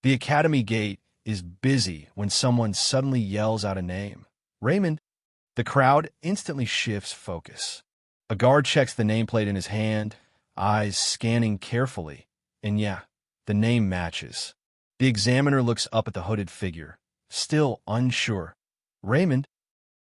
The academy gate is busy when someone suddenly yells out a name. Raymond. The crowd instantly shifts focus. A guard checks the nameplate in his hand, eyes scanning carefully, and yeah, the name matches. The examiner looks up at the hooded figure, still unsure. Raymond.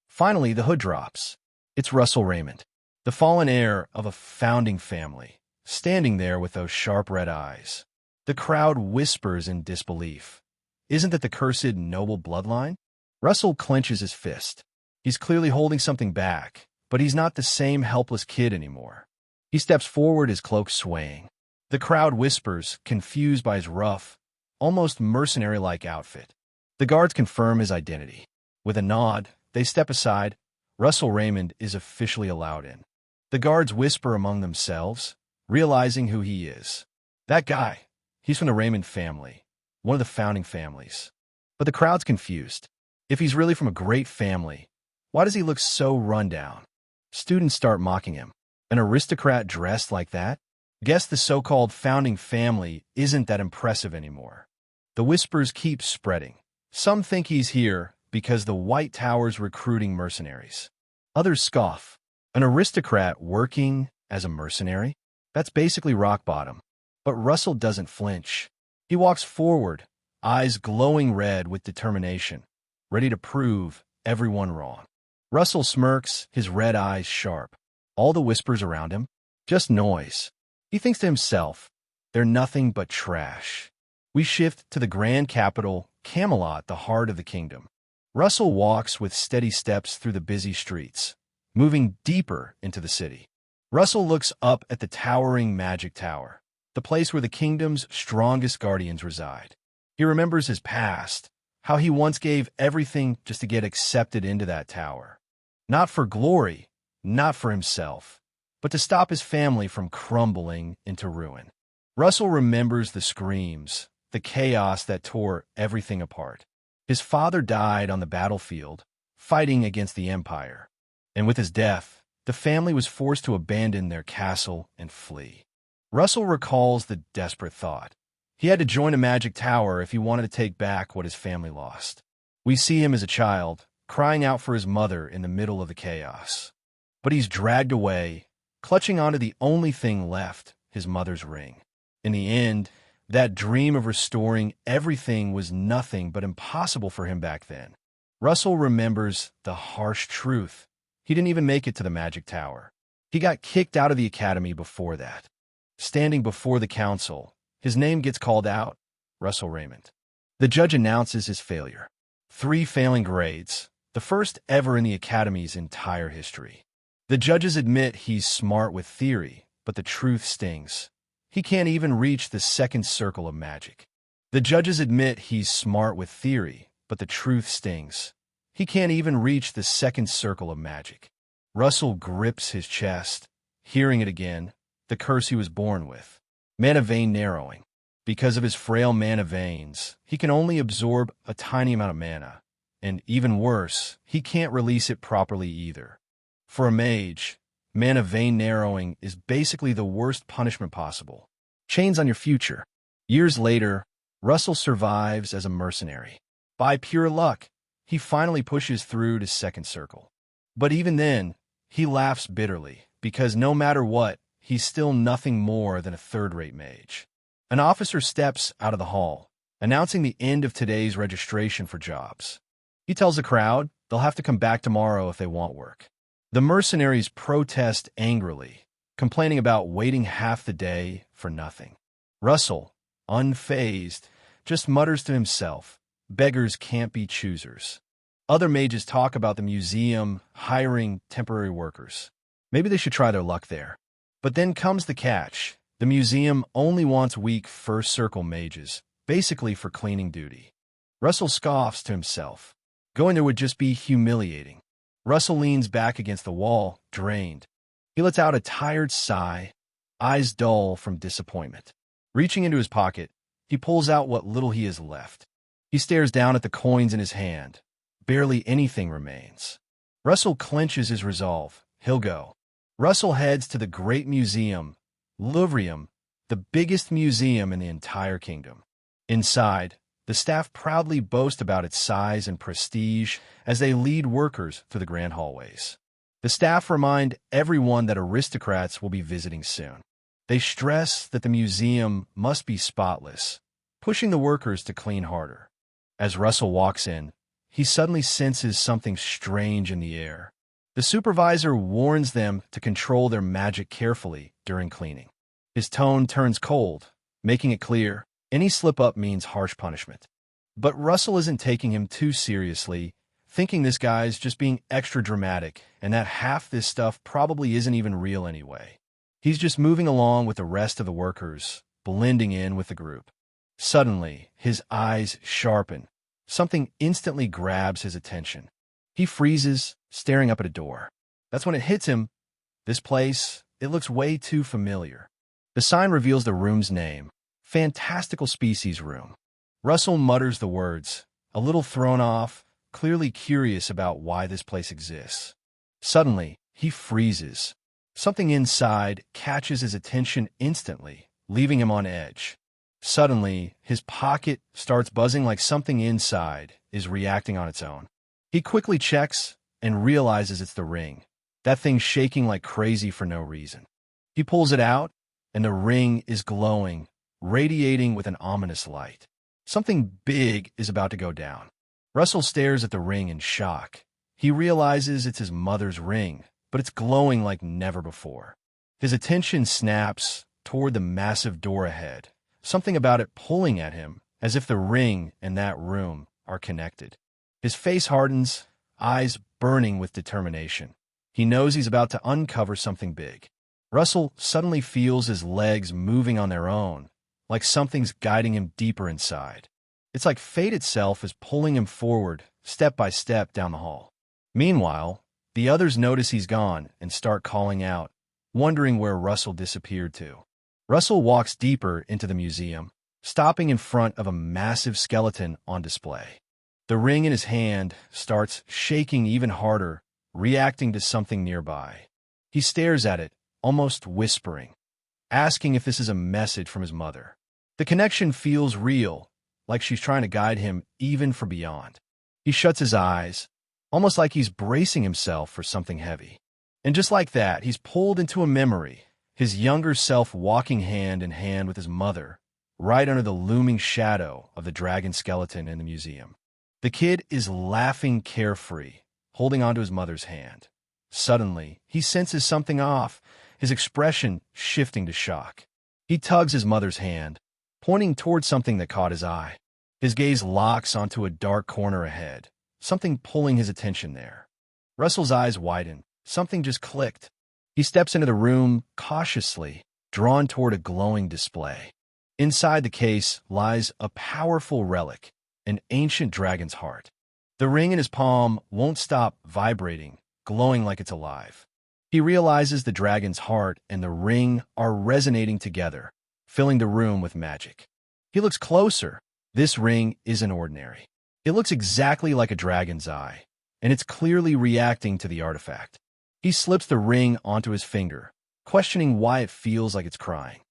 Finally, the hood drops. It's Russell Raymond, the fallen heir of a founding family, standing there with those sharp red eyes. The crowd whispers in disbelief. Isn't that the cursed noble bloodline? Russell clenches his fist. He's clearly holding something back, but he's not the same helpless kid anymore. He steps forward, his cloak swaying. The crowd whispers, confused by his rough, almost mercenary-like outfit. The guards confirm his identity. With a nod, they step aside. Russell Raymond is officially allowed in. The guards whisper among themselves, realizing who he is. That guy, he's from the Raymond family, one of the founding families. But the crowd's confused. If he's really from a great family, why does he look so run down? Students start mocking him. An aristocrat dressed like that? Guess the so-called founding family isn't that impressive anymore. The whispers keep spreading. Some think he's here because the White Tower's recruiting mercenaries. Others scoff. An aristocrat working as a mercenary? That's basically rock bottom. But Russell doesn't flinch. He walks forward, eyes glowing red with determination, ready to prove everyone wrong. Russell smirks, his red eyes sharp. All the whispers around him? Just noise. He thinks to himself, they're nothing but trash. We shift to the grand capital, Camelot, the heart of the kingdom. Russell walks with steady steps through the busy streets, moving deeper into the city. Russell looks up at the towering magic tower, the place where the kingdom's strongest guardians reside. He remembers his past, how he once gave everything just to get accepted into that tower. Not for glory, not for himself, but to stop his family from crumbling into ruin. Russell remembers the screams, the chaos that tore everything apart. His father died on the battlefield, fighting against the Empire. And with his death, the family was forced to abandon their castle and flee. Russell recalls the desperate thought. He had to join a magic tower if he wanted to take back what his family lost. We see him as a child, crying out for his mother in the middle of the chaos. But he's dragged away, clutching onto the only thing left, his mother's ring. In the end, that dream of restoring everything was nothing but impossible for him back then. Russell remembers the harsh truth. He didn't even make it to the magic tower. He got kicked out of the academy before that. Standing before the council, his name gets called out, Russell Raymond. The judge announces his failure. 3 failing grades, the first ever in the academy's entire history. The judges admit he's smart with theory, but the truth stings. He can't even reach the second circle of magic. The judges admit he's smart with theory, but the truth stings. He can't even reach the second circle of magic. Russell grips his chest, hearing it again, the curse he was born with. Mana vein narrowing. Because of his frail mana veins, he can only absorb a tiny amount of mana. And even worse, he can't release it properly either. For a mage, mana vein narrowing is basically the worst punishment possible. Chains on your future. Years later, Russell survives as a mercenary. By pure luck, he finally pushes through to second circle. But even then, he laughs bitterly, because no matter what, he's still nothing more than a third-rate mage. An officer steps out of the hall, announcing the end of today's registration for jobs. He tells the crowd they'll have to come back tomorrow if they want work. The mercenaries protest angrily, complaining about waiting half the day for nothing. Russell, unfazed, just mutters to himself, beggars can't be choosers. Other mages talk about the museum hiring temporary workers. Maybe they should try their luck there. But then comes the catch. The museum only wants weak first circle mages, basically for cleaning duty. Russell scoffs to himself. Going there would just be humiliating. Russell leans back against the wall, drained. He lets out a tired sigh, eyes dull from disappointment. Reaching into his pocket, he pulls out what little he has left. He stares down at the coins in his hand. Barely anything remains. Russell clenches his resolve. He'll go. Russell heads to the great museum, Louvrium, the biggest museum in the entire kingdom. Inside, The staff proudly boast about its size and prestige as they lead workers through the grand hallways. The staff remind everyone that aristocrats will be visiting soon. They stress that the museum must be spotless, pushing the workers to clean harder. As Russell walks in, he suddenly senses something strange in the air. The supervisor warns them to control their magic carefully during cleaning. His tone turns cold, making it clear any slip-up means harsh punishment. But Russell isn't taking him too seriously, thinking this guy's just being extra dramatic and that half this stuff probably isn't even real anyway. He's just moving along with the rest of the workers, blending in with the group. Suddenly, his eyes sharpen. Something instantly grabs his attention. He freezes, staring up at a door. That's when it hits him. This place, it looks way too familiar. The sign reveals the room's name, Fantastical Species Room. Russell mutters the words, a little thrown off, clearly curious about why this place exists. Suddenly, he freezes. Something inside catches his attention instantly, leaving him on edge. Suddenly, his pocket starts buzzing like something inside is reacting on its own. He quickly checks and realizes it's the ring, that thing shaking like crazy for no reason. He pulls it out, and the ring is glowing, radiating with an ominous light. Something big is about to go down. Russell stares at the ring in shock. He realizes it's his mother's ring, but it's glowing like never before. His attention snaps toward the massive door ahead, something about it pulling at him, as if the ring and that room are connected. His face hardens, eyes burning with determination. He knows he's about to uncover something big. Russell suddenly feels his legs moving on their own, like something's guiding him deeper inside. It's like fate itself is pulling him forward, step by step down the hall. Meanwhile, the others notice he's gone and start calling out, wondering where Russell disappeared to. Russell walks deeper into the museum, stopping in front of a massive skeleton on display. The ring in his hand starts shaking even harder, reacting to something nearby. He stares at it, almost whispering, asking if this is a message from his mother. The connection feels real, like she's trying to guide him even from beyond. He shuts his eyes, almost like he's bracing himself for something heavy. And just like that, he's pulled into a memory, his younger self walking hand in hand with his mother, right under the looming shadow of the dragon skeleton in the museum. The kid is laughing carefree, holding onto his mother's hand. Suddenly, he senses something off, his expression shifting to shock. He tugs his mother's hand, pointing toward something that caught his eye. His gaze locks onto a dark corner ahead, something pulling his attention there. Russell's eyes widen. Something just clicked. He steps into the room cautiously, drawn toward a glowing display. Inside the case lies a powerful relic, an ancient dragon's heart. The ring in his palm won't stop vibrating, glowing like it's alive. He realizes the dragon's heart and the ring are resonating together, filling the room with magic. He looks closer. This ring isn't ordinary. It looks exactly like a dragon's eye, and it's clearly reacting to the artifact. He slips the ring onto his finger, questioning why it feels like it's crying.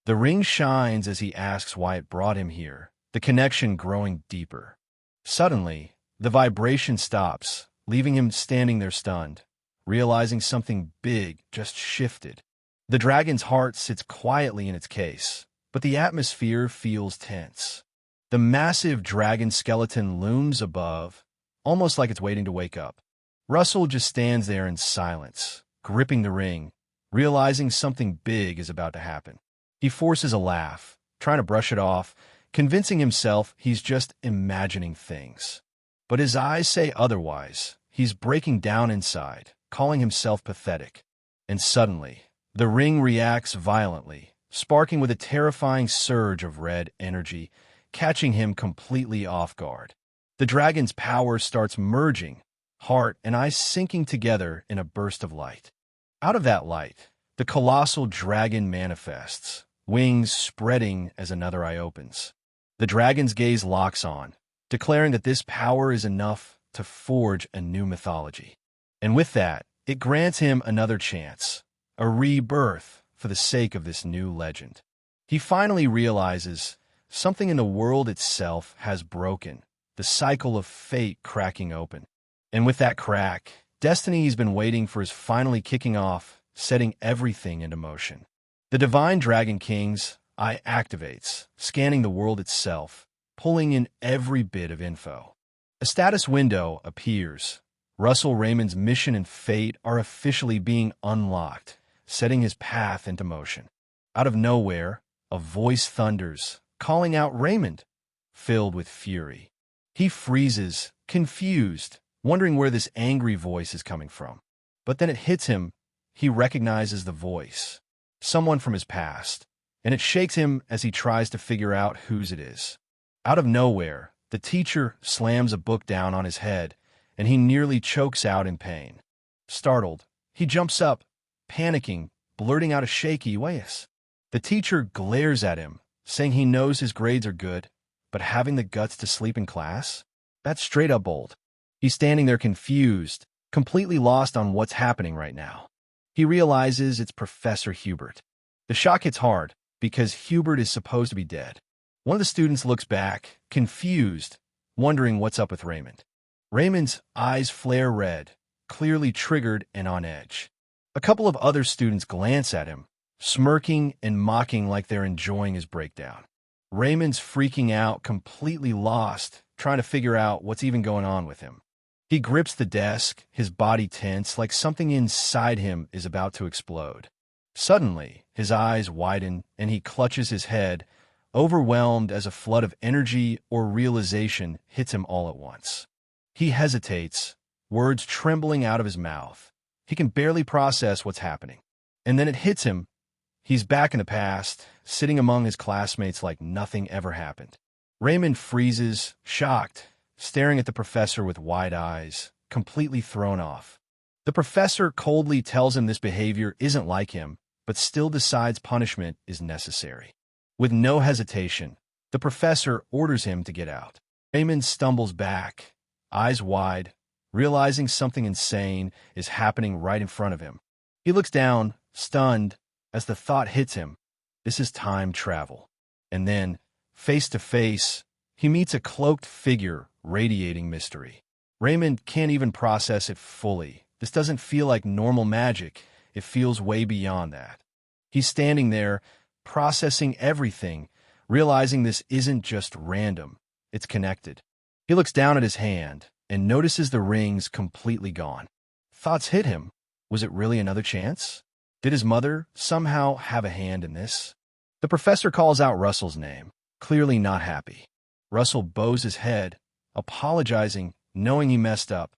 The ring shines as he asks why it brought him here, the connection growing deeper. Suddenly, the vibration stops, leaving him standing there stunned, realizing something big just shifted. The dragon's heart sits quietly in its case, but the atmosphere feels tense. The massive dragon skeleton looms above, almost like it's waiting to wake up. Russell just stands there in silence, gripping the ring, realizing something big is about to happen. He forces a laugh, trying to brush it off, convincing himself he's just imagining things. But his eyes say otherwise. He's breaking down inside, calling himself pathetic. And suddenly, the ring reacts violently, sparking with a terrifying surge of red energy, catching him completely off guard. The dragon's power starts merging, heart and eyes sinking together in a burst of light. Out of that light, the colossal dragon manifests, wings spreading as another eye opens. The dragon's gaze locks on, declaring that this power is enough to forge a new mythology. And with that, it grants him another chance, a rebirth for the sake of this new legend. He finally realizes something in the world itself has broken, the cycle of fate cracking open. And with that crack, destiny he's been waiting for is finally kicking off, setting everything into motion. The Divine Dragon King's eye activates, scanning the world itself, pulling in every bit of info. A status window appears. Russell Raymond's mission and fate are officially being unlocked, setting his path into motion. Out of nowhere, a voice thunders, calling out Raymond, filled with fury. He freezes, confused, wondering where this angry voice is coming from. But then it hits him. He recognizes the voice, someone from his past, and it shakes him as he tries to figure out whose it is. Out of nowhere, the teacher slams a book down on his head, and he nearly chokes out in pain. Startled, he jumps up, panicking, blurting out a shaky "Yes." The teacher glares at him, saying he knows his grades are good, but having the guts to sleep in class? That's straight up bold. He's standing there confused, completely lost on what's happening right now. He realizes it's Professor Hubert. The shock hits hard, because Hubert is supposed to be dead. One of the students looks back, confused, wondering what's up with Raymond. Raymond's eyes flare red, clearly triggered and on edge. A couple of other students glance at him, smirking and mocking like they're enjoying his breakdown. Raymond's freaking out, completely lost, trying to figure out what's even going on with him. He grips the desk, his body tense, like something inside him is about to explode. Suddenly, his eyes widen and he clutches his head, overwhelmed as a flood of energy or realization hits him all at once. He hesitates, words trembling out of his mouth. He can barely process what's happening. And then it hits him. He's back in the past, sitting among his classmates like nothing ever happened. Raymond freezes, shocked, staring at the professor with wide eyes, completely thrown off. The professor coldly tells him this behavior isn't like him, but still decides punishment is necessary. With no hesitation, the professor orders him to get out. Raymond stumbles back, eyes wide, realizing something insane is happening right in front of him. He looks down, stunned, as the thought hits him. This is time travel. And then, face to face, he meets a cloaked figure radiating mystery. Raymond can't even process it fully. This doesn't feel like normal magic. It feels way beyond that. He's standing there, processing everything, realizing this isn't just random. It's connected. He looks down at his hand and notices the rings completely gone. Thoughts hit him. Was it really another chance? Did his mother somehow have a hand in this? The professor calls out Russell's name, clearly not happy. Russell bows his head, apologizing, knowing he messed up.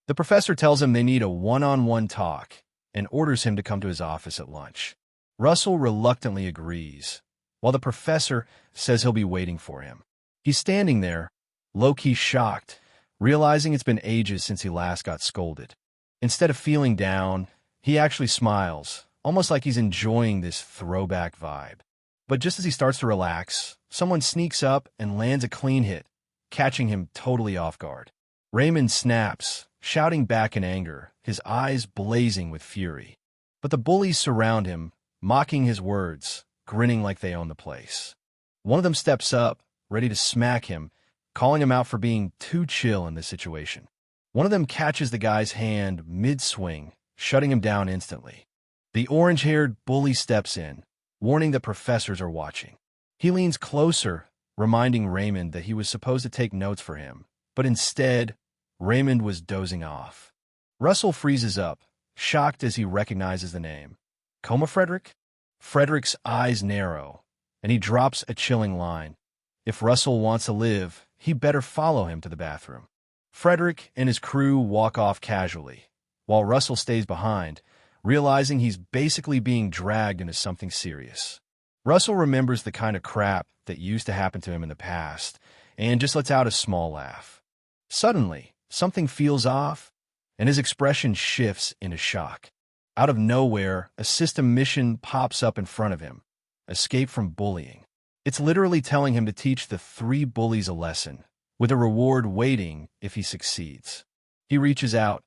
The professor tells him they need a one-on-one talk and orders him to come to his office at lunch. Russell reluctantly agrees, while the professor says he'll be waiting for him. He's standing there, low-key shocked, realizing it's been ages since he last got scolded. Instead of feeling down, he actually smiles, almost like he's enjoying this throwback vibe. But just as he starts to relax, someone sneaks up and lands a clean hit, catching him totally off guard. Raymond snaps, shouting back in anger, his eyes blazing with fury. But the bullies surround him, mocking his words, grinning like they own the place. One of them steps up, ready to smack him, calling him out for being too chill in this situation. One of them catches the guy's hand mid-swing, shutting him down instantly. The orange-haired bully steps in, warning that professors are watching. He leans closer, reminding Raymond that he was supposed to take notes for him, but instead, Raymond was dozing off. Russell freezes up, shocked as he recognizes the name. Coma Frederick? Frederick's eyes narrow, and he drops a chilling line. If Russell wants to live, he better follow him to the bathroom. Frederick and his crew walk off casually, while Russell stays behind, realizing he's basically being dragged into something serious. Russell remembers the kind of crap that used to happen to him in the past, and just lets out a small laugh. Suddenly, something feels off, and his expression shifts into shock. Out of nowhere, a system mission pops up in front of him. Escape from bullying. It's literally telling him to teach the 3 bullies a lesson, with a reward waiting if he succeeds. He reaches out,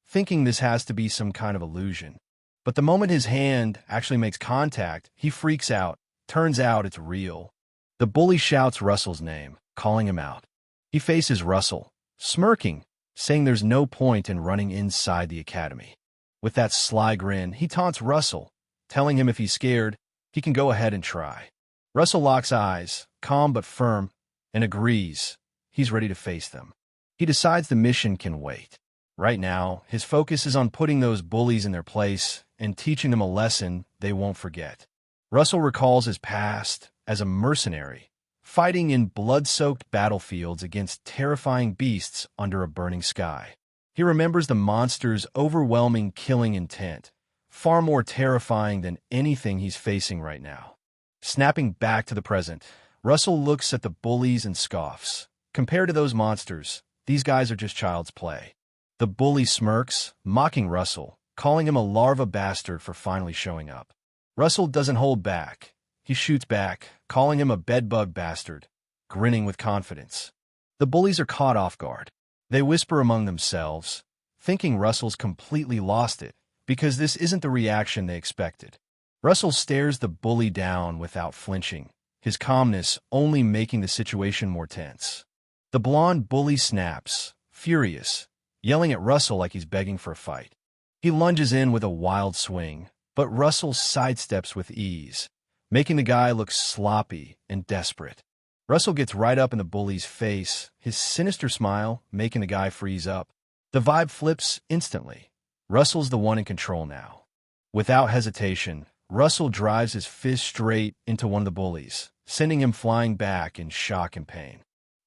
thinking this has to be some kind of illusion. But the moment his hand actually makes contact, he freaks out. Turns out it's real. The bully shouts Russell's name, calling him out. He faces Russell, smirking, saying there's no point in running inside the academy. With that sly grin, he taunts Russell, telling him if he's scared, he can go ahead and try. Russell locks eyes, calm but firm, and agrees he's ready to face them. He decides the mission can wait. Right now, his focus is on putting those bullies in their place and teaching them a lesson they won't forget. Russell recalls his past as a mercenary, fighting in blood-soaked battlefields against terrifying beasts under a burning sky. He remembers the monster's overwhelming killing intent, far more terrifying than anything he's facing right now. Snapping back to the present, Russell looks at the bullies and scoffs. Compared to those monsters, these guys are just child's play. The bully smirks, mocking Russell, calling him a larva bastard for finally showing up. Russell doesn't hold back. He shoots back, calling him a bedbug bastard, grinning with confidence. The bullies are caught off guard. They whisper among themselves, thinking Russell's completely lost it, because this isn't the reaction they expected. Russell stares the bully down without flinching, his calmness only making the situation more tense. The blonde bully snaps, furious, yelling at Russell like he's begging for a fight. He lunges in with a wild swing, but Russell sidesteps with ease, making the guy look sloppy and desperate. Russell gets right up in the bully's face, his sinister smile making the guy freeze up. The vibe flips instantly. Russell's the one in control now. Without hesitation, Russell drives his fist straight into one of the bullies, sending him flying back in shock and pain.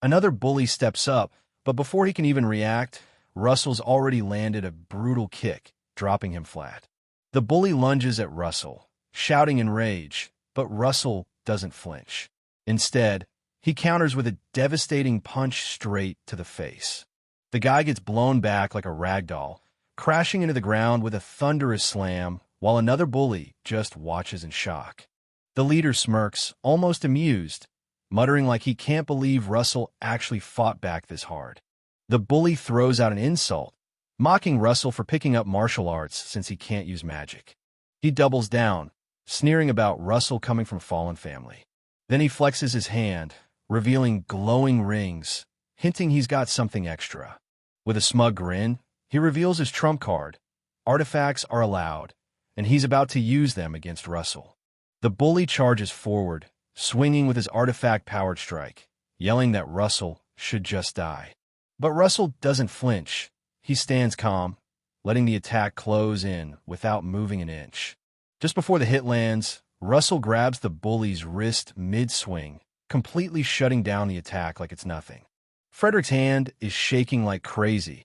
Another bully steps up, but before he can even react, Russell's already landed a brutal kick, dropping him flat. The bully lunges at Russell, shouting in rage, but Russell doesn't flinch. Instead, he counters with a devastating punch straight to the face. The guy gets blown back like a rag doll, crashing into the ground with a thunderous slam, while another bully just watches in shock. The leader smirks, almost amused, muttering like he can't believe Russell actually fought back this hard. The bully throws out an insult, mocking Russell for picking up martial arts since he can't use magic. He doubles down, sneering about Russell coming from a fallen family. Then he flexes his hand, revealing glowing rings, hinting he's got something extra. With a smug grin, he reveals his trump card. Artifacts are allowed, and he's about to use them against Russell. The bully charges forward, swinging with his artifact-powered strike, yelling that Russell should just die. But Russell doesn't flinch. He stands calm, letting the attack close in without moving an inch. Just before the hit lands, Russell grabs the bully's wrist mid-swing, completely shutting down the attack like it's nothing. Frederick's hand is shaking like crazy.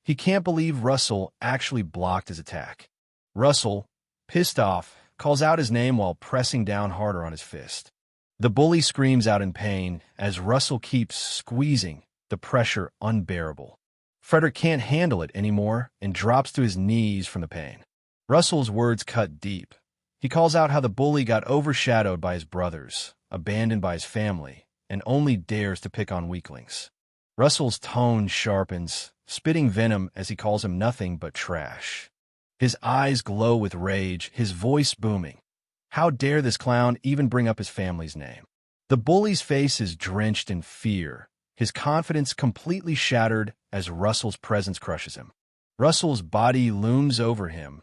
He can't believe Russell actually blocked his attack. Russell, pissed off, calls out his name while pressing down harder on his fist. The bully screams out in pain as Russell keeps squeezing, the pressure unbearable. Frederick can't handle it anymore and drops to his knees from the pain. Russell's words cut deep. He calls out how the bully got overshadowed by his brothers, abandoned by his family, and only dares to pick on weaklings. Russell's tone sharpens, spitting venom as he calls him nothing but trash. His eyes glow with rage, his voice booming. How dare this clown even bring up his family's name? The bully's face is drenched in fear, his confidence completely shattered as Russell's presence crushes him. Russell's body looms over him,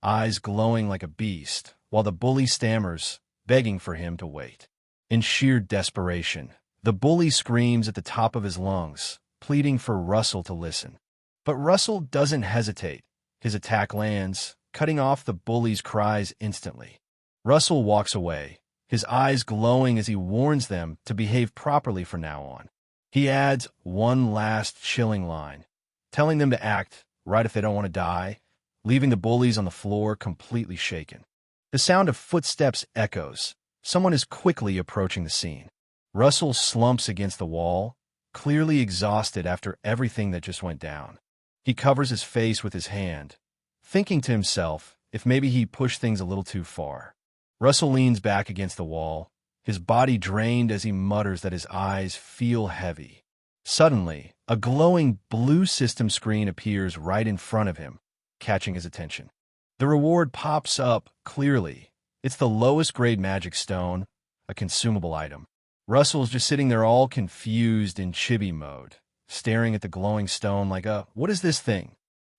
eyes glowing like a beast, while the bully stammers, begging for him to wait. In sheer desperation, the bully screams at the top of his lungs, pleading for Russell to listen. But Russell doesn't hesitate. His attack lands, cutting off the bully's cries instantly. Russell walks away, his eyes glowing as he warns them to behave properly from now on. He adds one last chilling line, telling them to act right if they don't want to die, leaving the bullies on the floor completely shaken. The sound of footsteps echoes. Someone is quickly approaching the scene. Russell slumps against the wall, clearly exhausted after everything that just went down. He covers his face with his hand, thinking to himself if maybe he pushed things a little too far. Russell leans back against the wall, his body drained as he mutters that his eyes feel heavy. Suddenly, a glowing blue system screen appears right in front of him, catching his attention. The reward pops up clearly. It's the lowest grade magic stone, a consumable item. Russell's just sitting there all confused in chibi mode, staring at the glowing stone like, what is this thing?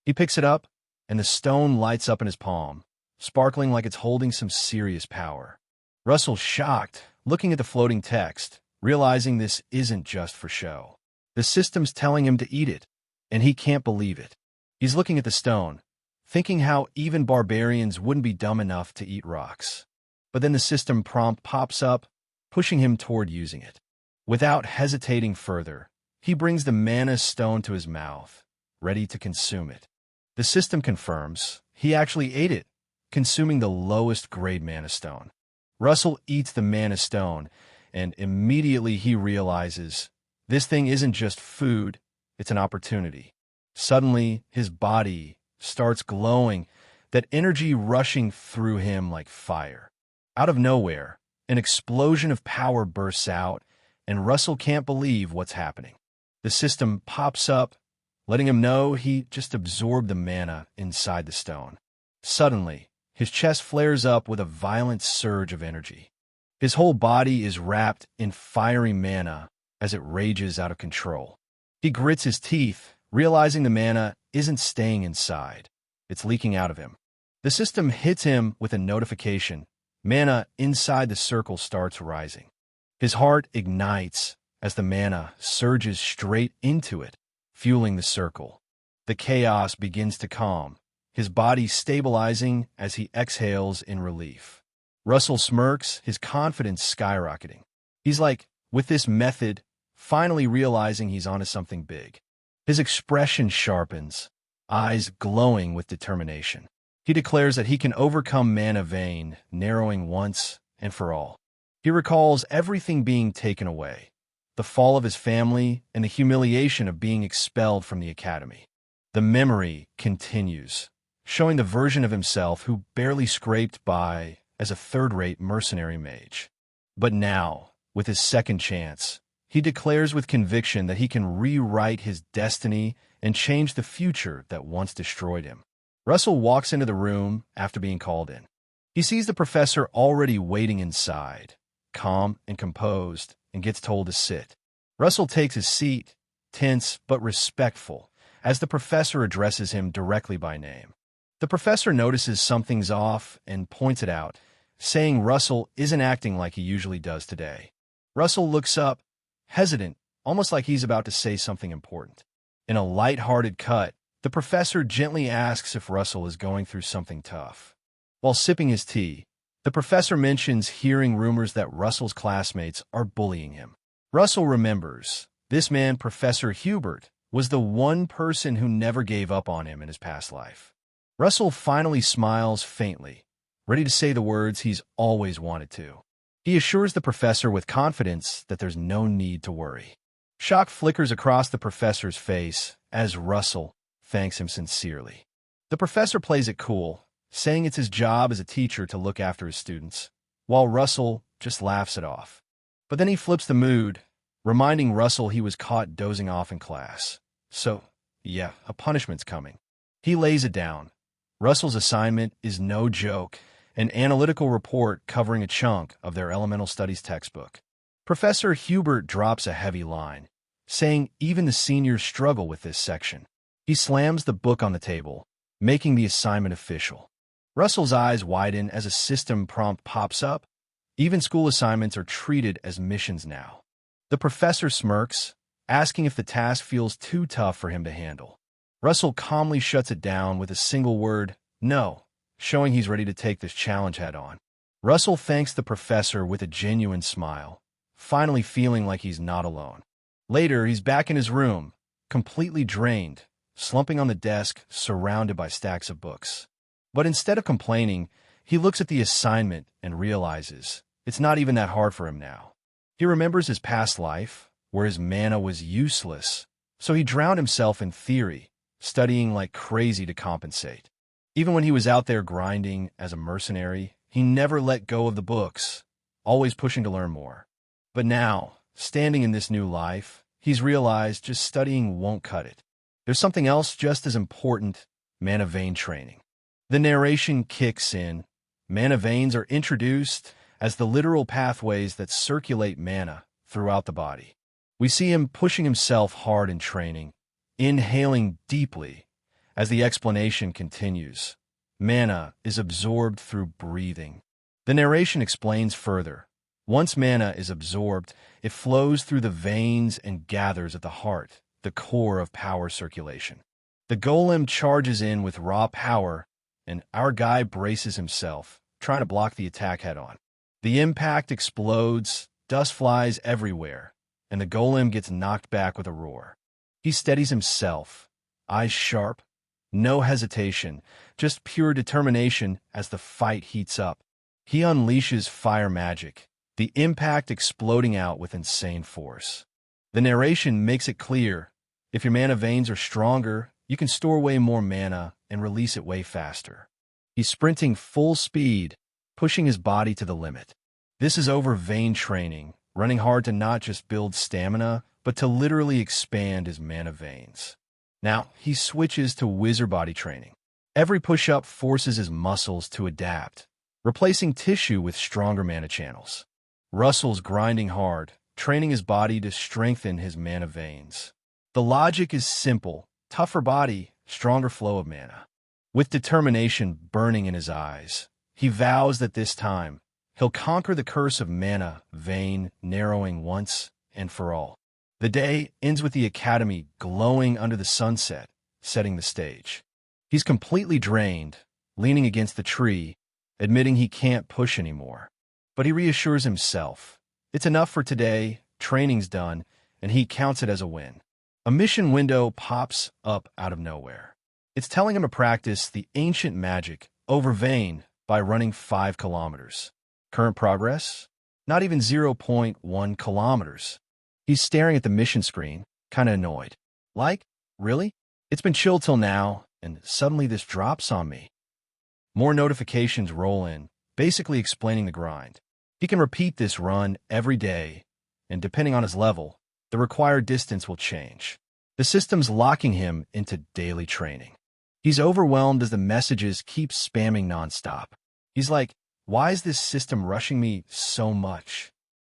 He picks it up, and the stone lights up in his palm, sparkling like it's holding some serious power. Russell's shocked, looking at the floating text, realizing this isn't just for show. The system's telling him to eat it, and he can't believe it. He's looking at the stone, thinking how even barbarians wouldn't be dumb enough to eat rocks. But then the system prompt pops up, pushing him toward using it. Without hesitating further, he brings the mana stone to his mouth, ready to consume it. The system confirms he actually ate it, consuming the lowest grade mana stone. Russell eats the mana stone, and immediately he realizes this thing isn't just food, it's an opportunity. Suddenly, his body starts glowing, that energy rushing through him like fire. Out of nowhere, an explosion of power bursts out, and Russell can't believe what's happening. The system pops up, letting him know he just absorbed the mana inside the stone. Suddenly, his chest flares up with a violent surge of energy. His whole body is wrapped in fiery mana as it rages out of control. He grits his teeth, realizing the mana isn't staying inside. It's leaking out of him. The system hits him with a notification. Mana inside the circle starts rising. His heart ignites as the mana surges straight into it, fueling the circle. The chaos begins to calm, his body stabilizing as he exhales in relief. Russell smirks, his confidence skyrocketing. He's like, with this method, finally realizing he's onto something big. His expression sharpens, eyes glowing with determination. He declares that he can overcome mana vein, narrowing once and for all. He recalls everything being taken away, the fall of his family and the humiliation of being expelled from the academy. The memory continues, showing the version of himself who barely scraped by as a third-rate mercenary mage. But now, with his second chance, he declares with conviction that he can rewrite his destiny and change the future that once destroyed him. Russell walks into the room after being called in. He sees the professor already waiting inside, calm and composed, and gets told to sit. Russell takes his seat, tense but respectful, as the professor addresses him directly by name. The professor notices something's off and points it out, saying Russell isn't acting like he usually does today. Russell looks up, hesitant, almost like he's about to say something important. In a light-hearted cut, the professor gently asks if Russell is going through something tough. While sipping his tea, the professor mentions hearing rumors that Russell's classmates are bullying him. Russell remembers this man, Professor Hubert, was the one person who never gave up on him in his past life. Russell finally smiles faintly, ready to say the words he's always wanted to. He assures the professor with confidence that there's no need to worry. Shock flickers across the professor's face as Russell thanks him sincerely. The professor plays it cool, saying it's his job as a teacher to look after his students, while Russell just laughs it off. But then he flips the mood, reminding Russell he was caught dozing off in class. So, yeah, a punishment's coming. He lays it down. Russell's assignment is no joke, an analytical report covering a chunk of their elemental studies textbook. Professor Hubert drops a heavy line, saying even the seniors struggle with this section. He slams the book on the table, making the assignment official. Russell's eyes widen as a system prompt pops up. Even school assignments are treated as missions now. The professor smirks, asking if the task feels too tough for him to handle. Russell calmly shuts it down with a single word, no, showing he's ready to take this challenge head-on. Russell thanks the professor with a genuine smile, finally feeling like he's not alone. Later, he's back in his room, completely drained, slumping on the desk, surrounded by stacks of books. But instead of complaining, he looks at the assignment and realizes it's not even that hard for him now. He remembers his past life, where his mana was useless, so he drowned himself in theory, studying like crazy to compensate. Even when he was out there grinding as a mercenary, he never let go of the books, always pushing to learn more. But now, standing in this new life, he's realized just studying won't cut it. There's something else just as important, mana vein training. The narration kicks in. Mana veins are introduced as the literal pathways that circulate mana throughout the body. We see him pushing himself hard in training, inhaling deeply. As the explanation continues, mana is absorbed through breathing. The narration explains further. Once mana is absorbed, it flows through the veins and gathers at the heart, the core of power circulation. The golem charges in with raw power, and our guy braces himself, trying to block the attack head-on. The impact explodes, dust flies everywhere, and the golem gets knocked back with a roar. He steadies himself, eyes sharp, no hesitation, just pure determination as the fight heats up. He unleashes fire magic, the impact exploding out with insane force. The narration makes it clear, if your mana veins are stronger, you can store way more mana and release it way faster. He's sprinting full speed, pushing his body to the limit. This is over vein training, running hard to not just build stamina, but to literally expand his mana veins. Now, he switches to wizard body training. Every push-up forces his muscles to adapt, replacing tissue with stronger mana channels. Russell's grinding hard, training his body to strengthen his mana veins. The logic is simple: tougher body, stronger flow of mana. With determination burning in his eyes, he vows that this time, he'll conquer the curse of mana vein narrowing once and for all. The day ends with the academy glowing under the sunset, setting the stage. He's completely drained, leaning against the tree, admitting he can't push anymore. But he reassures himself. It's enough for today, training's done, and he counts it as a win. A mission window pops up out of nowhere. It's telling him to practice the ancient magic over vein by running 5 kilometers. Current progress? Not even 0.1 kilometers. He's staring at the mission screen, kinda annoyed. Like, really? It's been chill till now, and suddenly this drops on me. More notifications roll in, basically explaining the grind. He can repeat this run every day, and depending on his level, the required distance will change. The system's locking him into daily training. He's overwhelmed as the messages keep spamming nonstop. He's like, why is this system rushing me so much?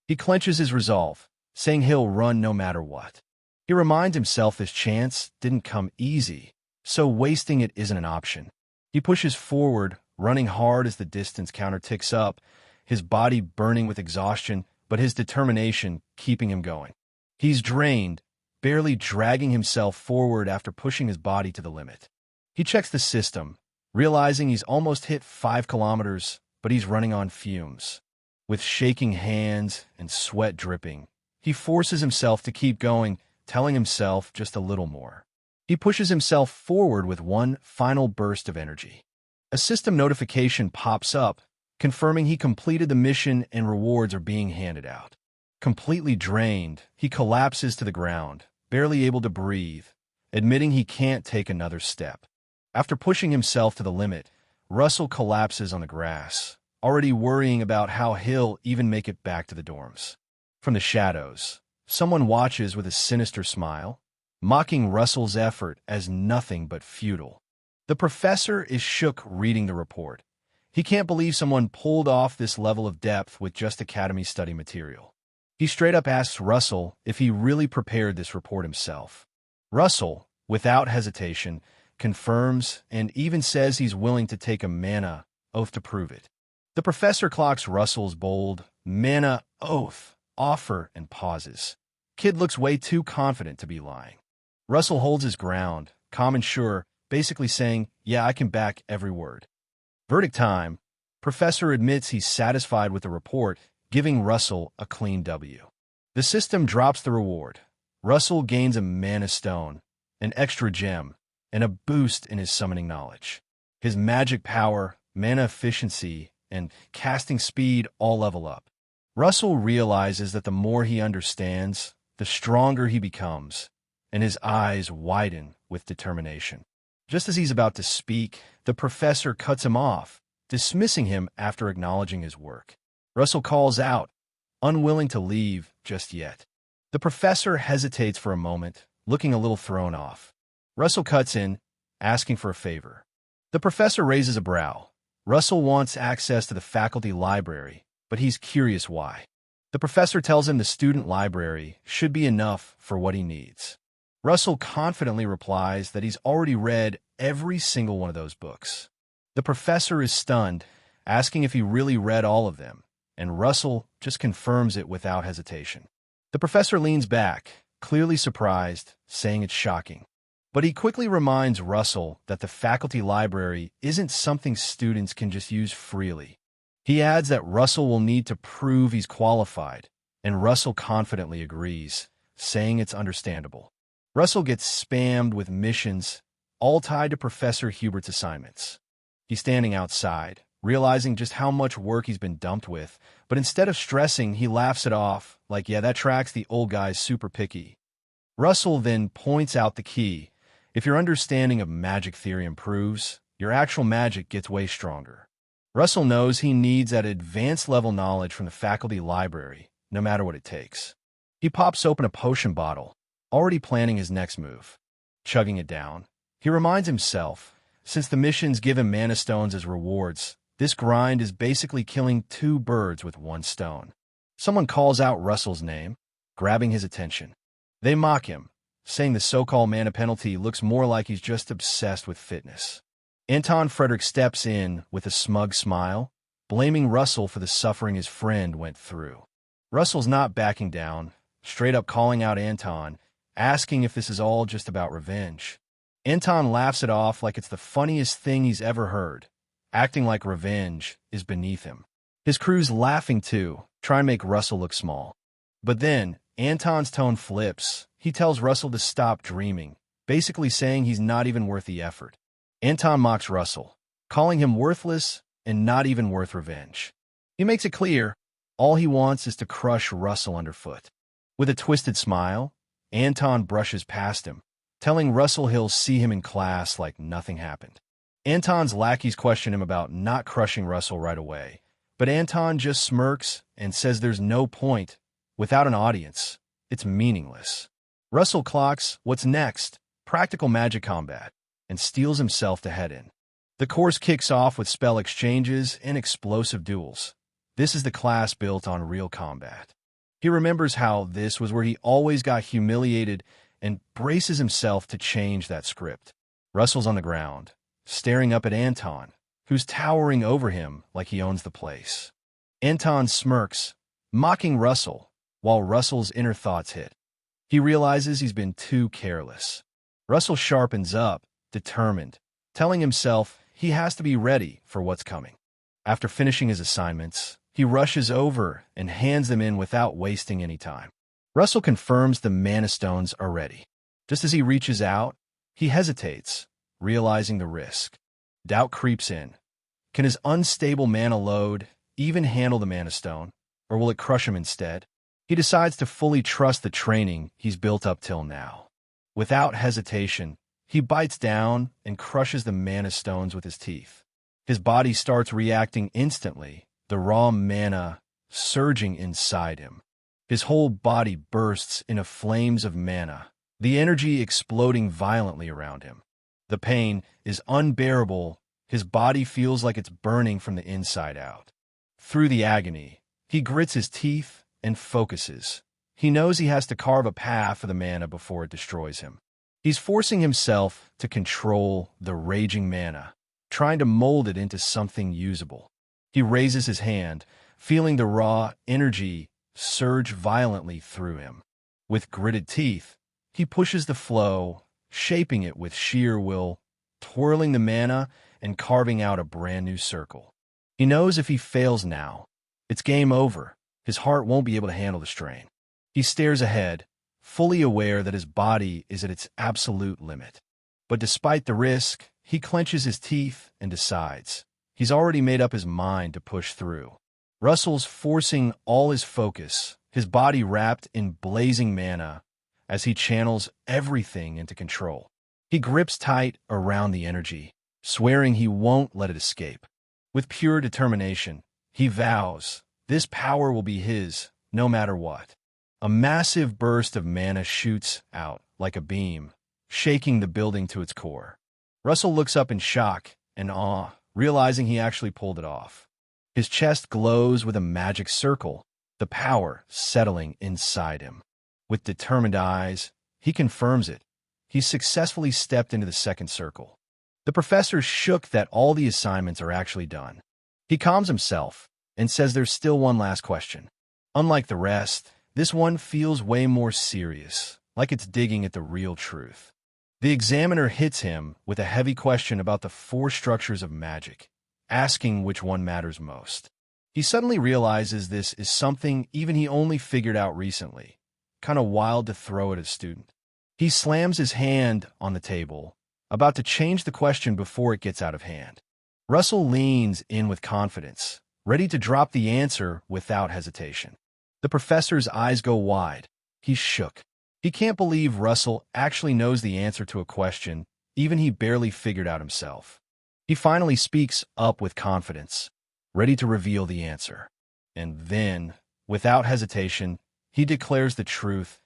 He clenches his resolve, saying he'll run no matter what. He reminds himself this chance didn't come easy, so wasting it isn't an option. He pushes forward, running hard as the distance counter ticks up, his body burning with exhaustion, but his determination keeping him going. He's drained, barely dragging himself forward after pushing his body to the limit. He checks the system, realizing he's almost hit 5 kilometers, but he's running on fumes. With shaking hands and sweat dripping, he forces himself to keep going, telling himself just a little more. He pushes himself forward with one final burst of energy. A system notification pops up, confirming he completed the mission and rewards are being handed out. Completely drained, he collapses to the ground, barely able to breathe, admitting he can't take another step. After pushing himself to the limit, Russell collapses on the grass, already worrying about how he'll even make it back to the dorms. From the shadows, someone watches with a sinister smile, mocking Russell's effort as nothing but futile. The professor is shook reading the report. He can't believe someone pulled off this level of depth with just academy study material. He straight up asks Russell if he really prepared this report himself. Russell, without hesitation, confirms and even says he's willing to take a mana oath to prove it. The professor clocks Russell's bold mana oath offer and pauses. Kid looks way too confident to be lying. Russell holds his ground, calm and sure, basically saying, yeah, I can back every word. Verdict time. Professor admits he's satisfied with the report, giving Russell a clean W. The system drops the reward. Russell gains a mana stone, an extra gem, and a boost in his summoning knowledge. His magic power, mana efficiency, and casting speed all level up. Russell realizes that the more he understands, the stronger he becomes, and his eyes widen with determination. Just as he's about to speak, the professor cuts him off, dismissing him after acknowledging his work. Russell calls out, unwilling to leave just yet. The professor hesitates for a moment, looking a little thrown off. Russell cuts in, asking for a favor. The professor raises a brow. Russell wants access to the faculty library, but he's curious why. The professor tells him the student library should be enough for what he needs. Russell confidently replies that he's already read every single one of those books. The professor is stunned, asking if he really read all of them, and Russell just confirms it without hesitation. The professor leans back, clearly surprised, saying it's shocking. But he quickly reminds Russell that the faculty library isn't something students can just use freely. He adds that Russell will need to prove he's qualified, and Russell confidently agrees, saying it's understandable. Russell gets spammed with missions, all tied to Professor Hubert's assignments. He's standing outside, realizing just how much work he's been dumped with, but instead of stressing, he laughs it off, like, yeah, that tracks, the old guy's super picky. Russell then points out the key. If your understanding of magic theory improves, your actual magic gets way stronger. Russell knows he needs that advanced level knowledge from the faculty library, no matter what it takes. He pops open a potion bottle, already planning his next move. Chugging it down, he reminds himself, since the missions give him mana stones as rewards, this grind is basically killing two birds with one stone. Someone calls out Russell's name, grabbing his attention. They mock him, saying the so-called mana penalty looks more like he's just obsessed with fitness. Anton Frederick steps in with a smug smile, blaming Russell for the suffering his friend went through. Russell's not backing down, straight up calling out Anton, asking if this is all just about revenge. Anton laughs it off like it's the funniest thing he's ever heard, acting like revenge is beneath him. His crew's laughing too, trying to make Russell look small. But then, Anton's tone flips. He tells Russell to stop dreaming, basically saying he's not even worth the effort. Anton mocks Russell, calling him worthless and not even worth revenge. He makes it clear all he wants is to crush Russell underfoot. With a twisted smile, Anton brushes past him, telling Russell he'll see him in class like nothing happened. Anton's lackeys question him about not crushing Russell right away, but Anton just smirks and says there's no point. Without an audience, it's meaningless. Russell clocks what's next, practical magic combat, and steels himself to head in. The course kicks off with spell exchanges and explosive duels. This is the class built on real combat. He remembers how this was where he always got humiliated and braces himself to change that script. Russell's on the ground, staring up at Anton, who's towering over him like he owns the place. Anton smirks, mocking Russell, while Russell's inner thoughts hit. He realizes he's been too careless. Russell sharpens up, determined, telling himself he has to be ready for what's coming. After finishing his assignments, he rushes over and hands them in without wasting any time. Russell confirms the mana stones are ready. Just as he reaches out, he hesitates, realizing the risk. Doubt creeps in. Can his unstable mana load even handle the mana stone, or will it crush him instead? He decides to fully trust the training he's built up till now. Without hesitation, he bites down and crushes the mana stones with his teeth. His body starts reacting instantly, the raw mana surging inside him. His whole body bursts into flames of mana, the energy exploding violently around him. The pain is unbearable. His body feels like it's burning from the inside out. Through the agony, he grits his teeth and focuses. He knows he has to carve a path for the mana before it destroys him. He's forcing himself to control the raging mana, trying to mold it into something usable. He raises his hand, feeling the raw energy surge violently through him. With gritted teeth, he pushes the flow, shaping it with sheer will, twirling the mana and carving out a brand new circle. He knows if he fails now, it's game over. His heart won't be able to handle the strain. He stares ahead, fully aware that his body is at its absolute limit. But despite the risk, he clenches his teeth and decides. He's already made up his mind to push through. Russell's forcing all his focus, his body wrapped in blazing mana, as he channels everything into control. He grips tight around the energy, swearing he won't let it escape. With pure determination, he vows this power will be his, no matter what. A massive burst of mana shoots out like a beam, shaking the building to its core. Russell looks up in shock and awe, realizing he actually pulled it off. His chest glows with a magic circle, the power settling inside him. With determined eyes, he confirms it. He's successfully stepped into the second circle. The professor's shook that all the assignments are actually done. He calms himself and says there's still one last question. Unlike the rest, this one feels way more serious, like it's digging at the real truth. The examiner hits him with a heavy question about the four structures of magic, asking which one matters most. He suddenly realizes this is something even he only figured out recently. Kind of wild to throw at a student. He slams his hand on the table, about to change the question before it gets out of hand. Russell leans in with confidence, ready to drop the answer without hesitation. The professor's eyes go wide. He's shook. He can't believe Russell actually knows the answer to a question even he barely figured out himself. He finally speaks up with confidence, ready to reveal the answer. And then, without hesitation, he declares the truth.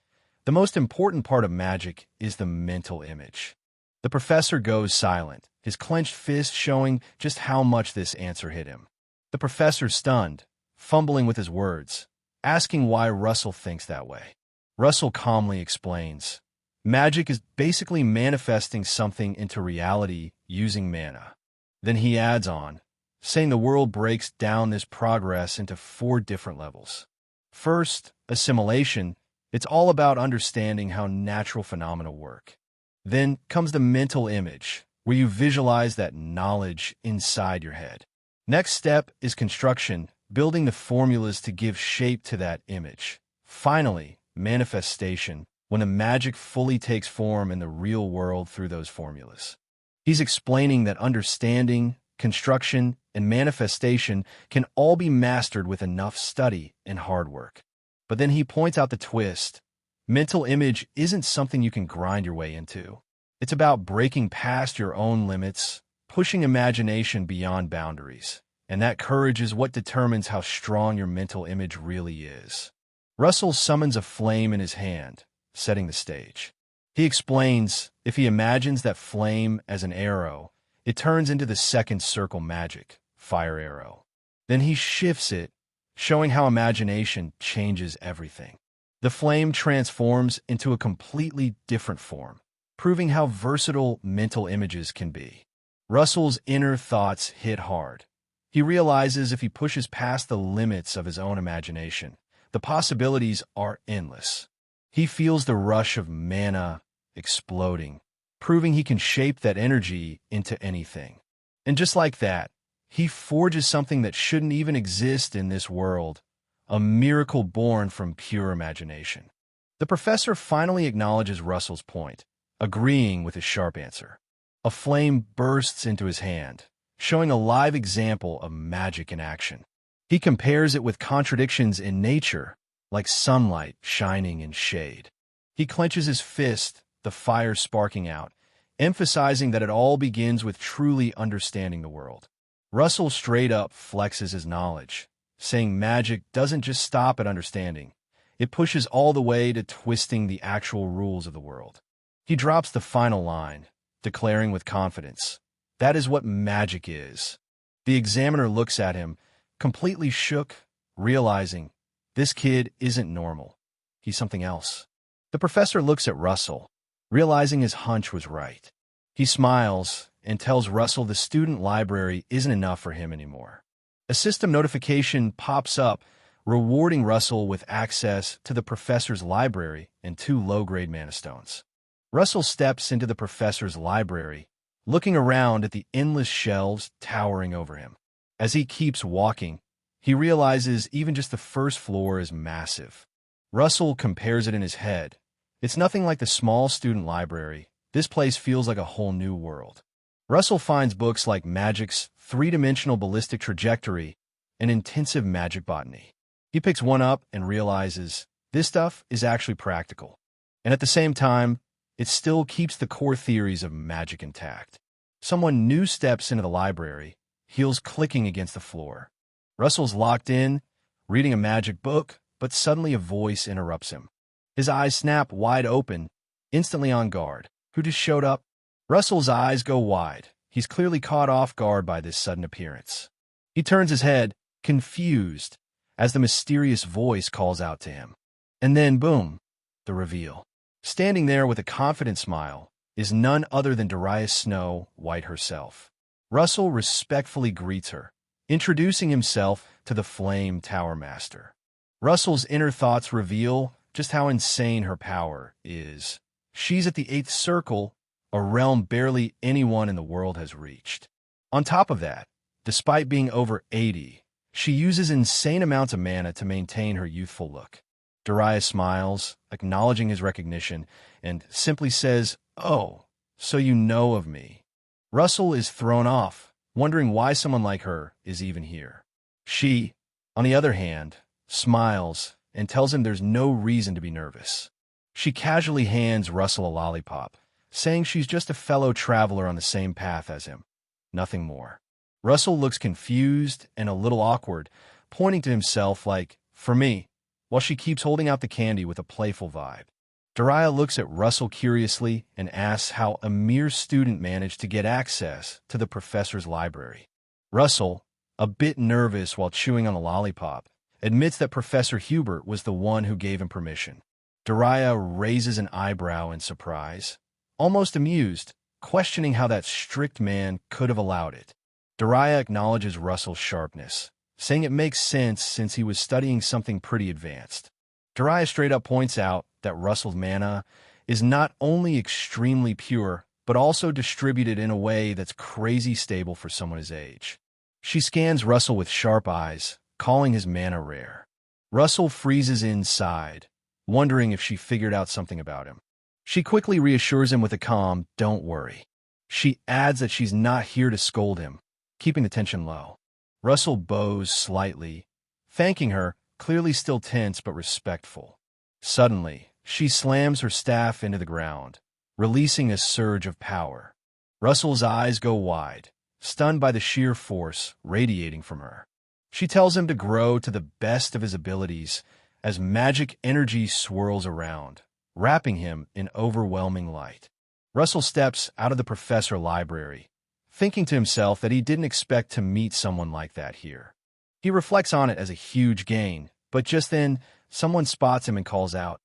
The most important part of magic is the mental image. The professor goes silent, his clenched fist showing just how much this answer hit him. The professor's stunned, fumbling with his words, asking why Russell thinks that way. Russell calmly explains, magic is basically manifesting something into reality using mana. Then he adds on, saying the world breaks down this progress into 4 different levels. First, assimilation. It's all about understanding how natural phenomena work. Then comes the mental image, where you visualize that knowledge inside your head. Next step is construction, building the formulas to give shape to that image. Finally, manifestation, when the magic fully takes form in the real world through those formulas. He's explaining that understanding, construction, and manifestation can all be mastered with enough study and hard work. But then he points out the twist. Mental image isn't something you can grind your way into. It's about breaking past your own limits, pushing imagination beyond boundaries. And that courage is what determines how strong your mental image really is. Russell summons a flame in his hand, setting the stage. He explains, if he imagines that flame as an arrow, it turns into the second circle magic, fire arrow. Then he shifts it, showing how imagination changes everything. The flame transforms into a completely different form, proving how versatile mental images can be. Russell's inner thoughts hit hard. He realizes if he pushes past the limits of his own imagination, the possibilities are endless. He feels the rush of mana exploding, proving he can shape that energy into anything. And just like that, he forges something that shouldn't even exist in this world, a miracle born from pure imagination. The professor finally acknowledges Russell's point, agreeing with his sharp answer. A flame bursts into his hand, showing a live example of magic in action. He compares it with contradictions in nature, like sunlight shining in shade. He clenches his fist, the fire sparking out, emphasizing that it all begins with truly understanding the world. Russell straight up flexes his knowledge, saying magic doesn't just stop at understanding. It pushes all the way to twisting the actual rules of the world. He drops the final line, declaring with confidence, that is what magic is. The examiner looks at him, completely shook, realizing this kid isn't normal. He's something else. The professor looks at Russell, realizing his hunch was right. He smiles and tells Russell the student library isn't enough for him anymore. A system notification pops up, rewarding Russell with access to the professor's library and 2 low-grade mana stones. Russell steps into the professor's library, looking around at the endless shelves towering over him. As he keeps walking, he realizes even just the first floor is massive. Russell compares it in his head. It's nothing like the small student library. This place feels like a whole new world. Russell finds books like Magic's 3-dimensional ballistic trajectory and intensive magic botany. He picks one up and realizes this stuff is actually practical. And at the same time, it still keeps the core theories of magic intact. Someone new steps into the library, heels clicking against the floor. Russell's locked in, reading a magic book, but suddenly a voice interrupts him. His eyes snap wide open, instantly on guard. Who just showed up? Russell's eyes go wide. He's clearly caught off guard by this sudden appearance. He turns his head, confused, as the mysterious voice calls out to him. And then, boom, the reveal. Standing there with a confident smile is none other than Darius Snow White herself. Russell respectfully greets her, introducing himself to the Flame Tower Master. Russell's inner thoughts reveal just how insane her power is. She's at the 8th circle, a realm barely anyone in the world has reached. On top of that, despite being over 80, she uses insane amounts of mana to maintain her youthful look. Darius smiles, acknowledging his recognition, and simply says, "Oh, so you know of me." Russell is thrown off, wondering why someone like her is even here. She, on the other hand, smiles and tells him there's no reason to be nervous. She casually hands Russell a lollipop, saying she's just a fellow traveler on the same path as him. Nothing more. Russell looks confused and a little awkward, pointing to himself like, "For me," while she keeps holding out the candy with a playful vibe. Darius looks at Russell curiously and asks how a mere student managed to get access to the professor's library. Russell, a bit nervous while chewing on the lollipop, admits that Professor Hubert was the one who gave him permission. Darius raises an eyebrow in surprise, almost amused, questioning how that strict man could have allowed it. Darius acknowledges Russell's sharpness, saying it makes sense since he was studying something pretty advanced. Darius straight up points out that Russell's mana is not only extremely pure, but also distributed in a way that's crazy stable for someone his age. She scans Russell with sharp eyes, calling his mana rare. Russell freezes inside, wondering if she figured out something about him. She quickly reassures him with a calm, "Don't worry." She adds that she's not here to scold him, keeping the tension low. Russell bows slightly, thanking her, clearly still tense but respectful. Suddenly, she slams her staff into the ground, releasing a surge of power. Russell's eyes go wide, stunned by the sheer force radiating from her. She tells him to grow to the best of his abilities as magic energy swirls around, wrapping him in overwhelming light. Russell steps out of the professor library, thinking to himself that he didn't expect to meet someone like that here. He reflects on it as a huge gain, but just then, someone spots him and calls out,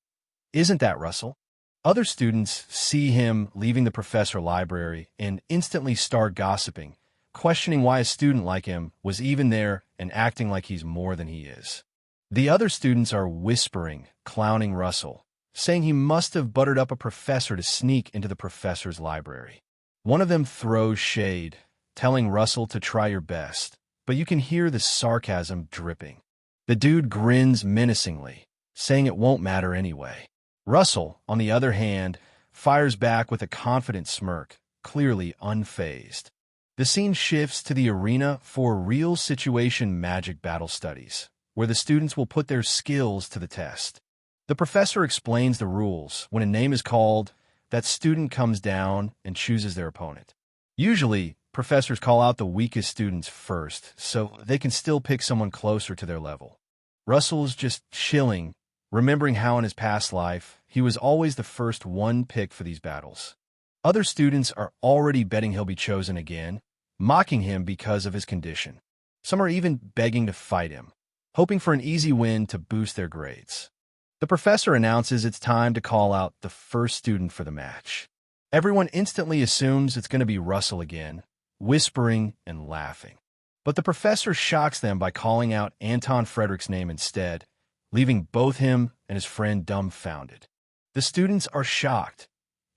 "Isn't that Russell?" Other students see him leaving the professor library and instantly start gossiping, questioning why a student like him was even there and acting like he's more than he is. The other students are whispering, clowning Russell, saying he must have buttered up a professor to sneak into the professor's library. One of them throws shade, telling Russell to try your best, but you can hear the sarcasm dripping. The dude grins menacingly, saying it won't matter anyway. Russell, on the other hand, fires back with a confident smirk, clearly unfazed. The scene shifts to the arena for real situation magic battle studies, where the students will put their skills to the test. The professor explains the rules. When a name is called, that student comes down and chooses their opponent. Usually, professors call out the weakest students first, so they can still pick someone closer to their level. Russell's just chilling, remembering how in his past life, he was always the first one picked for these battles. Other students are already betting he'll be chosen again, mocking him because of his condition. Some are even begging to fight him, hoping for an easy win to boost their grades. The professor announces it's time to call out the first student for the match. Everyone instantly assumes it's going to be Russell again, whispering and laughing. But the professor shocks them by calling out Anton Frederick's name instead, leaving both him and his friend dumbfounded. The students are shocked.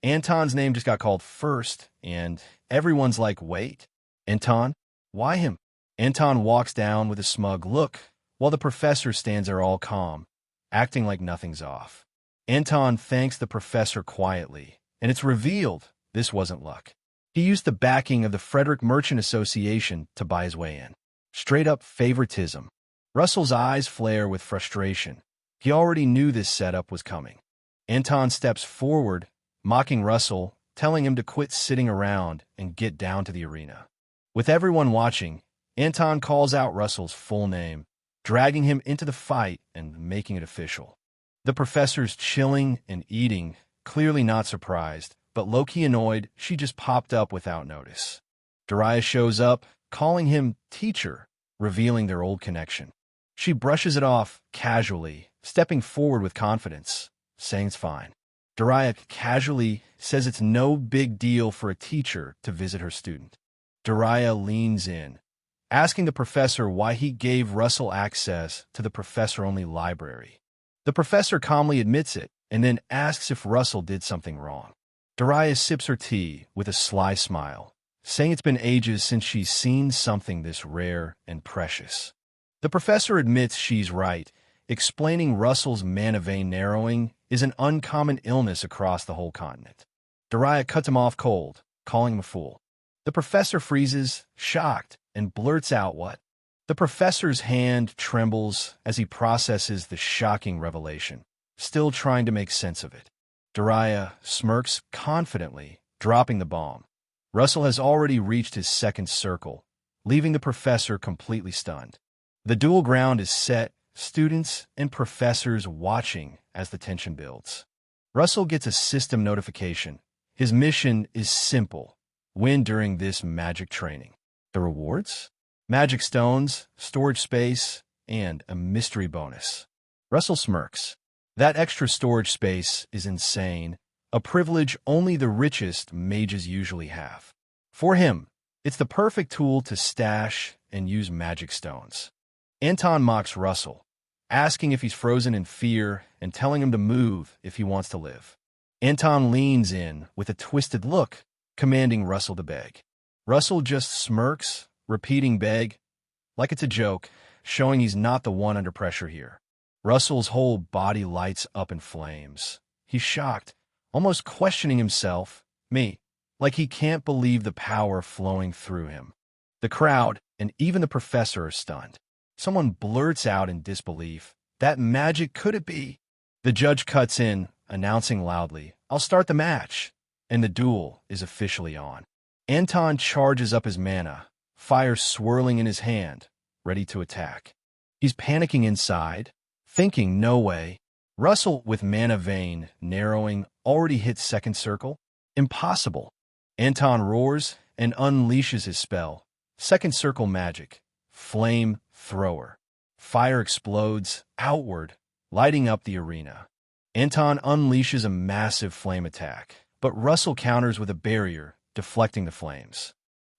Anton's name just got called first, and everyone's like, "Wait, Anton? Why him?" Anton walks down with a smug look, while the professor stands there all calm, acting like nothing's off. Anton thanks the professor quietly, and it's revealed this wasn't luck. He used the backing of the Frederick Merchant Association to buy his way in. Straight up favoritism. Russell's eyes flare with frustration. He already knew this setup was coming. Anton steps forward, mocking Russell, telling him to quit sitting around and get down to the arena. With everyone watching, Anton calls out Russell's full name, dragging him into the fight and making it official. The professor's chilling and eating, clearly not surprised, but low-key annoyed she just popped up without notice. Darius shows up, calling him teacher, revealing their old connection. She brushes it off casually, stepping forward with confidence, saying it's fine. Daria casually says it's no big deal for a teacher to visit her student. Daria leans in, asking the professor why he gave Russell access to the professor-only library. The professor calmly admits it and then asks if Russell did something wrong. Daria sips her tea with a sly smile, saying it's been ages since she's seen something this rare and precious. The professor admits she's right, explaining Russell's mana vein narrowing is an uncommon illness across the whole continent. Daria cuts him off cold, calling him a fool. The professor freezes, shocked, and blurts out what? The professor's hand trembles as he processes the shocking revelation, still trying to make sense of it. Daria smirks confidently, dropping the bomb. Russell has already reached his second circle, leaving the professor completely stunned. The duel ground is set, students and professors watching as the tension builds. Russell gets a system notification. His mission is simple: win during this magic training. The rewards? Magic stones, storage space, and a mystery bonus. Russell smirks. That extra storage space is insane, a privilege only the richest mages usually have. For him, it's the perfect tool to stash and use magic stones. Anton mocks Russell, asking if he's frozen in fear and telling him to move if he wants to live. Anton leans in with a twisted look, commanding Russell to beg. Russell just smirks, repeating beg, like it's a joke, showing he's not the one under pressure here. Russell's whole body lights up in flames. He's shocked, almost questioning himself, like he can't believe the power flowing through him. The crowd, and even the professor, are stunned. Someone blurts out in disbelief, "That magic, could it be?" The judge cuts in, announcing loudly, "I'll start the match," and the duel is officially on. Anton charges up his mana, fire swirling in his hand, ready to attack. He's panicking inside, thinking, no way. Russell, with mana vein narrowing, already hit second circle. Impossible. Anton roars and unleashes his spell. Second circle magic. Flame thrower. Fire explodes outward, lighting up the arena. Anton unleashes a massive flame attack, but Russell counters with a barrier, deflecting the flames.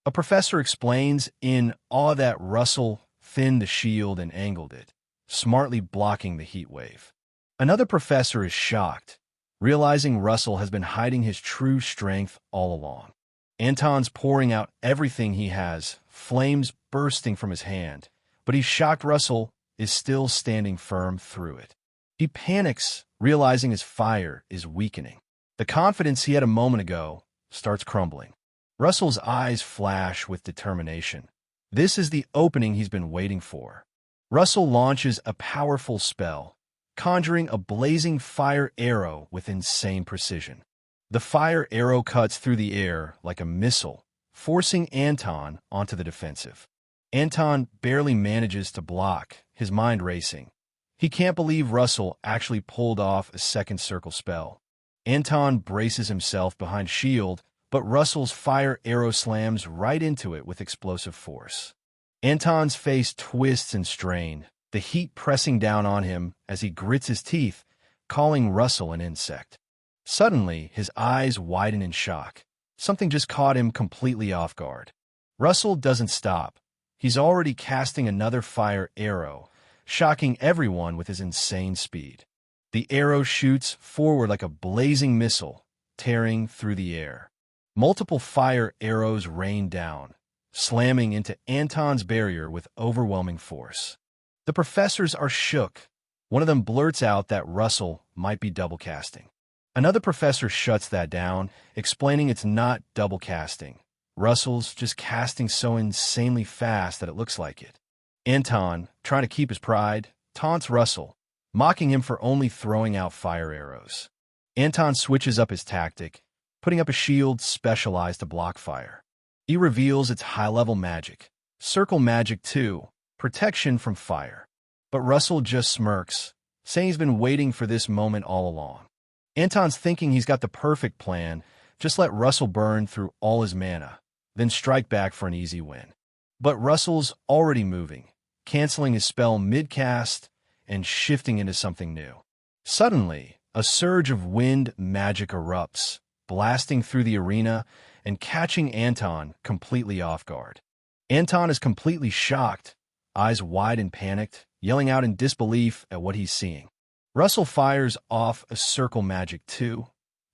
A professor explains in awe that Russell thinned the shield and angled it, smartly blocking the heat wave. Another professor is shocked, realizing Russell has been hiding his true strength all along. Anton's pouring out everything he has, flames bursting from his hand, but he's shocked Russell is still standing firm through it. He panics, realizing his fire is weakening. The confidence he had a moment ago starts crumbling. Russell's eyes flash with determination. This is the opening he's been waiting for. Russell launches a powerful spell, conjuring a blazing fire arrow with insane precision. The fire arrow cuts through the air like a missile, forcing Anton onto the defensive. Anton barely manages to block, his mind racing. He can't believe Russell actually pulled off a second circle spell. Anton braces himself behind shield, but Russell's fire arrow slams right into it with explosive force. Anton's face twists and strains, the heat pressing down on him as he grits his teeth, calling Russell an insect. Suddenly, his eyes widen in shock. Something just caught him completely off guard. Russell doesn't stop. He's already casting another fire arrow, shocking everyone with his insane speed. The arrow shoots forward like a blazing missile, tearing through the air. Multiple fire arrows rain down, slamming into Anton's barrier with overwhelming force. The professors are shook. One of them blurts out that Russell might be double casting. Another professor shuts that down, explaining it's not double casting. Russell's just casting so insanely fast that it looks like it. Anton, trying to keep his pride, taunts Russell, mocking him for only throwing out fire arrows. Anton switches up his tactic, putting up a shield specialized to block fire. He reveals its high-level magic, circle magic 2, protection from fire. But Russell just smirks, saying he's been waiting for this moment all along. Anton's thinking he's got the perfect plan, just let Russell burn through all his mana, then strike back for an easy win. But Russell's already moving. canceling his spell mid-cast and shifting into something new. Suddenly, a surge of wind magic erupts, blasting through the arena and catching Anton completely off guard. Anton is completely shocked, eyes wide and panicked, yelling out in disbelief at what he's seeing. Russell fires off a circle magic too,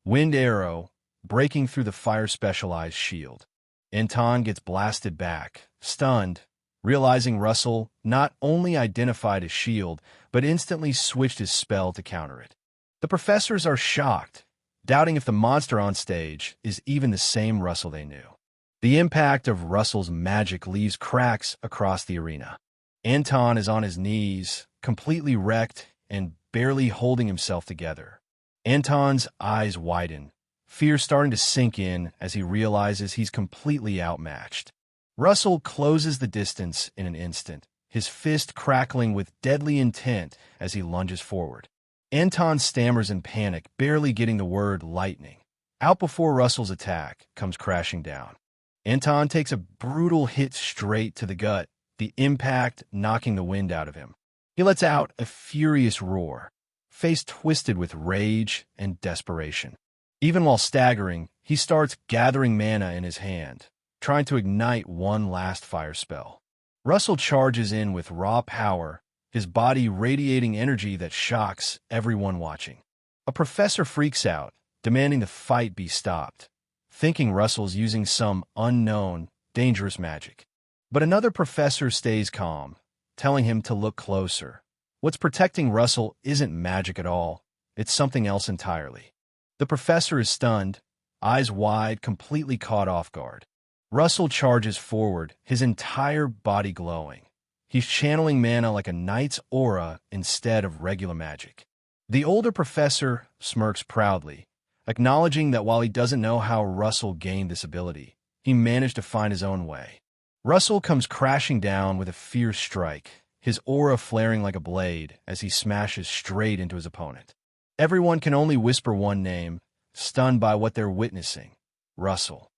wind arrow, breaking through the fire-specialized shield. Anton gets blasted back, stunned, realizing Russell not only identified his shield, but instantly switched his spell to counter it. The professors are shocked, doubting if the monster on stage is even the same Russell they knew. The impact of Russell's magic leaves cracks across the arena. Anton is on his knees, completely wrecked and barely holding himself together. Anton's eyes widen, fear starting to sink in as he realizes he's completely outmatched. Russell closes the distance in an instant, his fist crackling with deadly intent as he lunges forward. Anton stammers in panic, barely getting the word lightning. Out before Russell's attack comes crashing down. Anton takes a brutal hit straight to the gut, the impact knocking the wind out of him. He lets out a furious roar, face twisted with rage and desperation. Even while staggering, he starts gathering mana in his hand, trying to ignite one last fire spell. Russell charges in with raw power, his body radiating energy that shocks everyone watching. A professor freaks out, demanding the fight be stopped, thinking Russell's using some unknown, dangerous magic. But another professor stays calm, telling him to look closer. What's protecting Russell isn't magic at all, it's something else entirely. The professor is stunned, eyes wide, completely caught off guard. Russell charges forward, his entire body glowing. He's channeling mana like a knight's aura instead of regular magic. The older professor smirks proudly, acknowledging that while he doesn't know how Russell gained this ability, he managed to find his own way. Russell comes crashing down with a fierce strike, his aura flaring like a blade as he smashes straight into his opponent. Everyone can only whisper one name, stunned by what they're witnessing: Russell.